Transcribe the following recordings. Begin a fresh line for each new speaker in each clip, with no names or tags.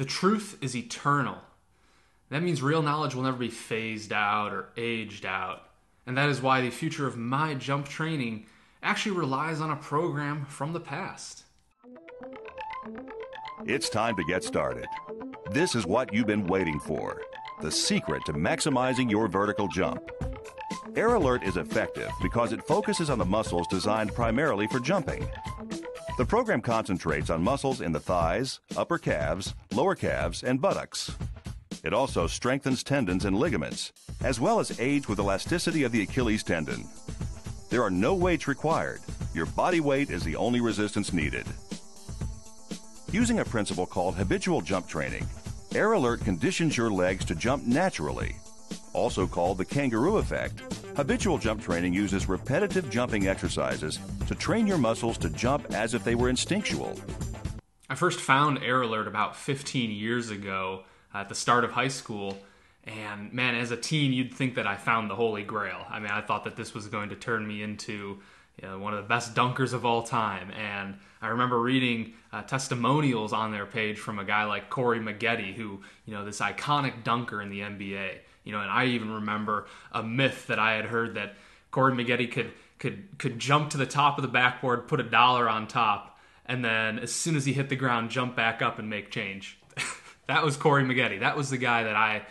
The truth is eternal. That means real knowledge will never be phased out or aged out. And that is why the future of my jump training actually relies on a program from the past.
It's time to get started. This is what you've been waiting for. The secret to maximizing your vertical jump. Air Alert is effective because it focuses on the muscles designed primarily for jumping. The program concentrates on muscles in the thighs, upper calves, lower calves, and buttocks. It also strengthens tendons and ligaments, as well as aids with elasticity of the Achilles tendon. There are no weights required. Your body weight is the only resistance needed. Using a principle called habitual jump training, Air Alert conditions your legs to jump naturally. Also called the kangaroo effect, habitual jump training uses repetitive jumping exercises to train your muscles to jump as if they were instinctual.
I first found Air Alert about 15 years ago at the start of high school. And man, as a teen, you'd think that I found the Holy Grail. I mean, I thought that this was going to turn me into one of the best dunkers of all time. And I remember reading testimonials on their page from a guy like Corey Maggette, who, this iconic dunker in the NBA. And I even remember a myth that I had heard that Corey Maggette could jump to the top of the backboard, put $1 on top, and then as soon as he hit the ground, jump back up and make change. That was Corey Maggette. That was the guy that I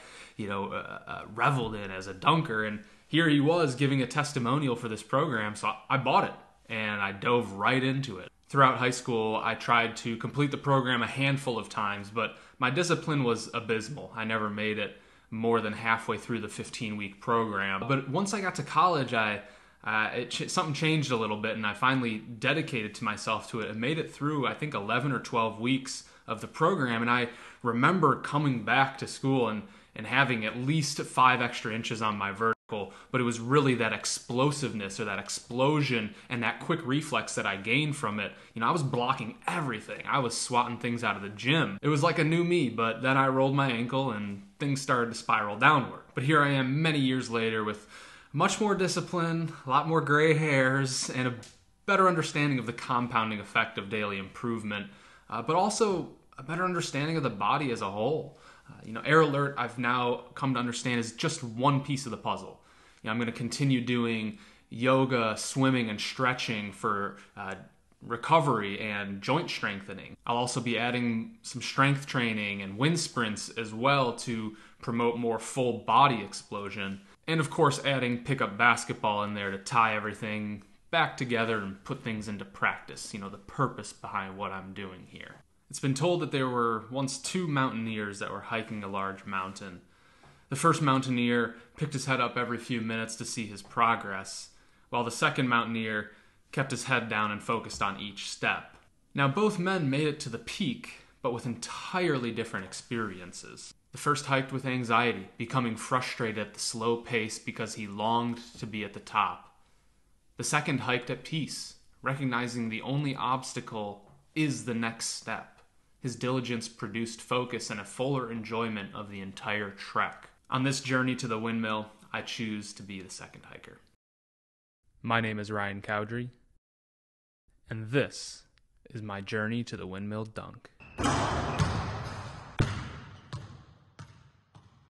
reveled in as a dunker. And here he was giving a testimonial for this program. So I bought it and I dove right into it. Throughout high school, I tried to complete the program a handful of times, but my discipline was abysmal. I never made it more than halfway through the 15-week program. But once I got to college, something changed a little bit, and I finally dedicated to myself to it and made it through, I think, 11 or 12 weeks of the program. And I remember coming back to school and having at least 5 extra inches on my vertical, but it was really that explosiveness or that explosion and that quick reflex that I gained from it. I was blocking everything. I was swatting things out of the gym. It was like a new me, but then I rolled my ankle and things started to spiral downward. But here I am many years later with much more discipline, a lot more gray hairs, and a better understanding of the compounding effect of daily improvement, but also a better understanding of the body as a whole. Air Alert, I've now come to understand, is just one piece of the puzzle. I'm going to continue doing yoga, swimming, and stretching for recovery and joint strengthening. I'll also be adding some strength training and wind sprints as well to promote more full body explosion. And of course, adding pickup basketball in there to tie everything back together and put things into practice. The purpose behind what I'm doing here. It's been told that there were once 2 mountaineers that were hiking a large mountain. The first mountaineer picked his head up every few minutes to see his progress, while the second mountaineer kept his head down and focused on each step. Now, both men made it to the peak, but with entirely different experiences. The first hiked with anxiety, becoming frustrated at the slow pace because he longed to be at the top. The second hiked at peace, recognizing the only obstacle is the next step. His diligence produced focus and a fuller enjoyment of the entire trek. On this journey to the Windmill, I choose to be the second hiker. My name is Ryan Cowdrey, and this is my journey to the Windmill Dunk.